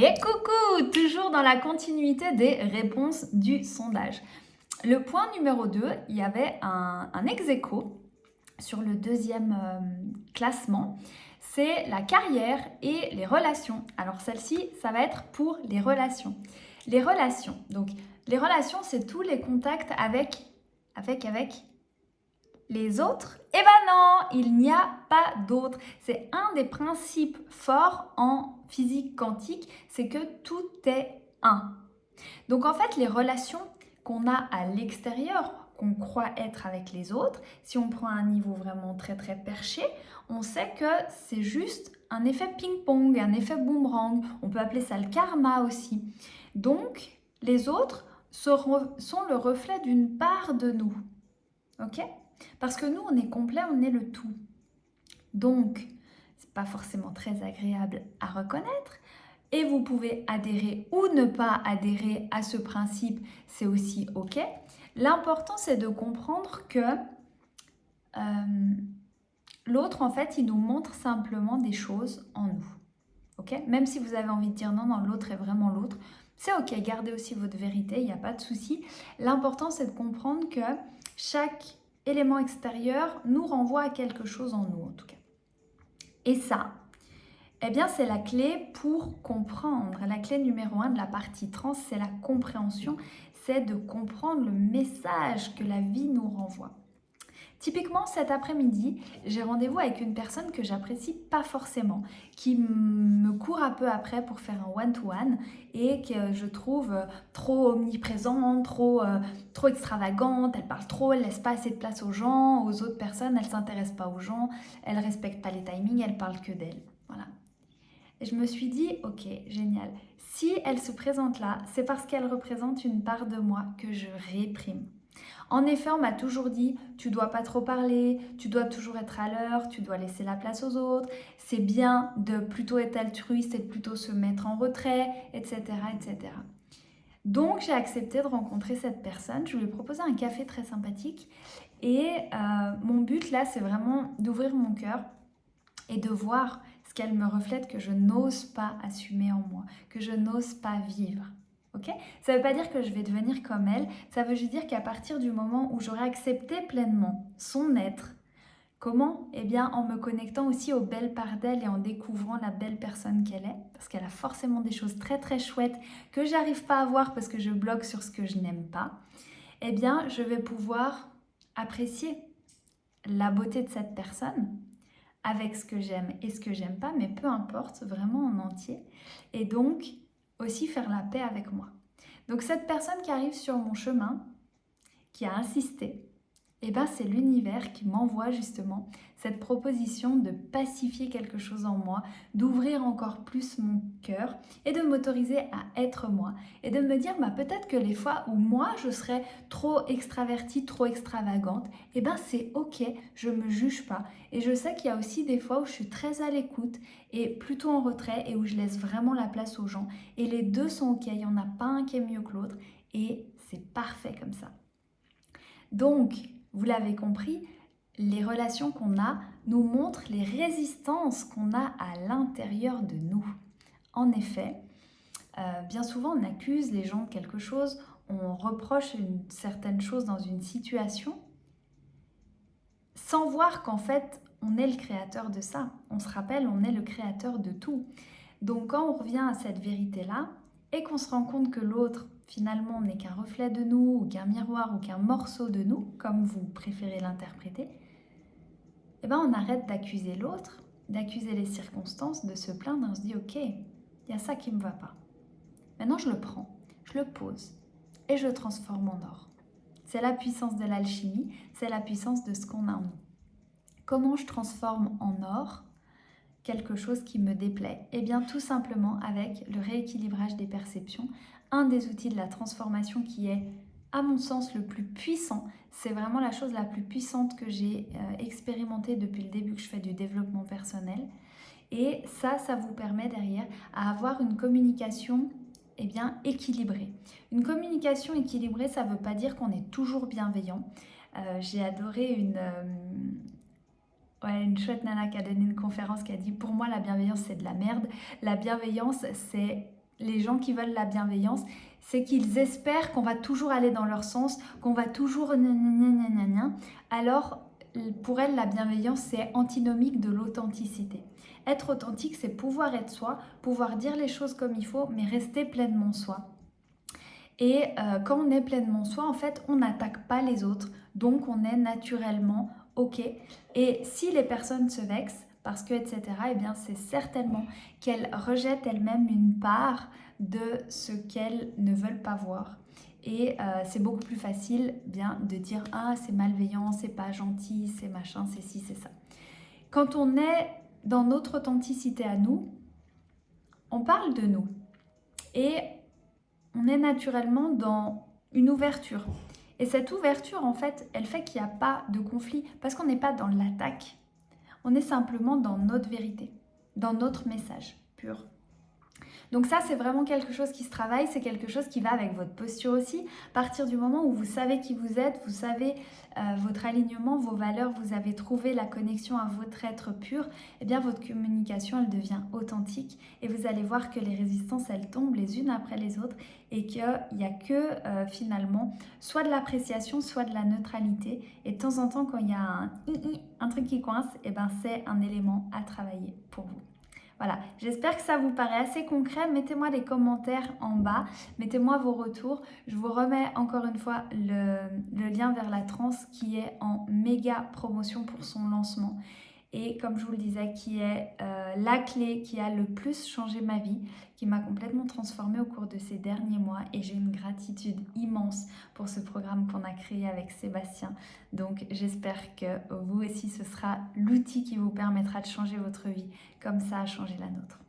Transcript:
Et coucou, toujours dans la continuité des réponses du sondage. Le point numéro 2, il y avait un ex-aequo sur le deuxième classement. C'est la carrière et les relations. Alors celle-ci, ça va être pour les relations. Les relations, donc les relations, c'est tous les contacts avec les autres. Eh ben non, il n'y a pas d'autres. C'est un des principes forts en physique quantique, c'est que tout est un. Donc en fait, les relations qu'on a à l'extérieur, qu'on croit être avec les autres, si on prend un niveau vraiment très très perché, on sait que c'est juste un effet ping-pong, un effet boomerang. On peut appeler ça le karma aussi. Donc les autres sont le reflet d'une part de nous. Ok ? Parce que nous, on est complet, on est le tout. Donc, c'est pas forcément très agréable à reconnaître. Et vous pouvez adhérer ou ne pas adhérer à ce principe, c'est aussi ok. L'important, c'est de comprendre que l'autre, en fait, il nous montre simplement des choses en nous. Ok ? Même si vous avez envie de dire non, non, l'autre est vraiment l'autre, c'est ok, gardez aussi votre vérité, il n'y a pas de souci. L'important, c'est de comprendre que chaque élément extérieur nous renvoie à quelque chose en nous, en tout cas. Et ça, eh bien, c'est la clé pour comprendre. La clé numéro 1 de la partie trans, c'est la compréhension. C'est de comprendre le message que la vie nous renvoie. Typiquement, cet après-midi, j'ai rendez-vous avec une personne que j'apprécie pas forcément, qui me court un peu après pour faire un one-to-one et que je trouve trop omniprésente, trop extravagante, elle parle trop, elle laisse pas assez de place aux gens, aux autres personnes, elle s'intéresse pas aux gens, elle respecte pas les timings, elle parle que d'elle. Voilà. Et je me suis dit, ok, génial. Si elle se présente là, c'est parce qu'elle représente une part de moi que je réprime. En effet, on m'a toujours dit, tu dois pas trop parler, tu dois toujours être à l'heure, tu dois laisser la place aux autres, c'est bien de plutôt être altruiste et de plutôt se mettre en retrait, etc. etc. Donc j'ai accepté de rencontrer cette personne, je lui ai proposé un café très sympathique et mon but là, c'est vraiment d'ouvrir mon cœur et de voir ce qu'elle me reflète que je n'ose pas assumer en moi, que je n'ose pas vivre. Ok ? Ça ne veut pas dire que je vais devenir comme elle, ça veut juste dire qu'à partir du moment où j'aurai accepté pleinement son être, comment ? Eh bien en me connectant aussi aux belles parts d'elle et en découvrant la belle personne qu'elle est, parce qu'elle a forcément des choses très très chouettes que j'arrive pas à voir parce que je bloque sur ce que je n'aime pas, eh bien je vais pouvoir apprécier la beauté de cette personne, avec ce que j'aime et ce que j'aime pas, mais peu importe, vraiment en entier. Et donc, aussi faire la paix avec moi. Donc cette personne qui arrive sur mon chemin, qui a insisté, eh ben c'est l'univers qui m'envoie justement cette proposition de pacifier quelque chose en moi, d'ouvrir encore plus mon cœur et de m'autoriser à être moi. Et de me dire, peut-être que les fois où moi je serais trop extravertie, trop extravagante, eh ben c'est ok, je me juge pas. Et je sais qu'il y a aussi des fois où je suis très à l'écoute et plutôt en retrait et où je laisse vraiment la place aux gens. Et les deux sont ok, il n'y en a pas un qui est mieux que l'autre et c'est parfait comme ça. Donc, vous l'avez compris, les relations qu'on a nous montrent les résistances qu'on a à l'intérieur de nous. En effet, bien souvent on accuse les gens de quelque chose, on reproche une certaine chose dans une situation, sans voir qu'en fait on est le créateur de ça. On se rappelle, on est le créateur de tout. Donc quand on revient à cette vérité-là et qu'on se rend compte que l'autre finalement n'est qu'un reflet de nous ou qu'un miroir ou qu'un morceau de nous, comme vous préférez l'interpréter, eh ben on arrête d'accuser l'autre, d'accuser les circonstances, de se plaindre, on se dit ok, il y a ça qui ne me va pas. Maintenant je le prends, je le pose et je le transforme en or. C'est la puissance de l'alchimie, c'est la puissance de ce qu'on a en nous. Comment je transforme en or quelque chose qui me déplaît? Eh bien tout simplement avec le rééquilibrage des perceptions, un des outils de la transformation qui est à mon sens le plus puissant. C'est vraiment la chose la plus puissante que j'ai expérimentée depuis le début que je fais du développement personnel. Et ça vous permet derrière à avoir une communication équilibrée. Une communication équilibrée, ça ne veut pas dire qu'on est toujours bienveillant. J'ai adoré une chouette nana qui a donné une conférence qui a dit « Pour moi, la bienveillance, c'est de la merde. La bienveillance, c'est les gens qui veulent la bienveillance, c'est qu'ils espèrent qu'on va toujours aller dans leur sens, qu'on va toujours gna gna gna gna gna. Alors, pour elles, la bienveillance, c'est antinomique de l'authenticité. Être authentique, c'est pouvoir être soi, pouvoir dire les choses comme il faut, mais rester pleinement soi. Et quand on est pleinement soi, en fait, on n'attaque pas les autres, donc on est naturellement OK. Et si les personnes se vexent, parce que, etc., eh bien, c'est certainement qu'elles rejettent elles-mêmes une part de ce qu'elles ne veulent pas voir. Et c'est beaucoup plus facile bien de dire « Ah, c'est malveillant, c'est pas gentil, c'est machin, c'est ci, c'est ça ». Quand on est dans notre authenticité à nous, on parle de nous. Et on est naturellement dans une ouverture. Et cette ouverture, en fait, elle fait qu'il n'y a pas de conflit, parce qu'on n'est pas dans l'attaque. On est simplement dans notre vérité, dans notre message pur. Donc ça, c'est vraiment quelque chose qui se travaille, c'est quelque chose qui va avec votre posture aussi. À partir du moment où vous savez qui vous êtes, vous savez votre alignement, vos valeurs, vous avez trouvé la connexion à votre être pur, eh bien votre communication, elle devient authentique et vous allez voir que les résistances, elles tombent les unes après les autres et qu'il n'y a que finalement soit de l'appréciation, soit de la neutralité. Et de temps en temps, quand il y a un truc qui coince, eh ben, c'est un élément à travailler pour vous. Voilà, j'espère que ça vous paraît assez concret. Mettez-moi des commentaires en bas, mettez-moi vos retours. Je vous remets encore une fois le lien vers la transe qui est en méga promotion pour son lancement. Et comme je vous le disais, qui est la clé qui a le plus changé ma vie, qui m'a complètement transformée au cours de ces derniers mois. Et j'ai une gratitude immense pour ce programme qu'on a créé avec Sébastien. Donc j'espère que vous aussi, ce sera l'outil qui vous permettra de changer votre vie comme ça a changé la nôtre.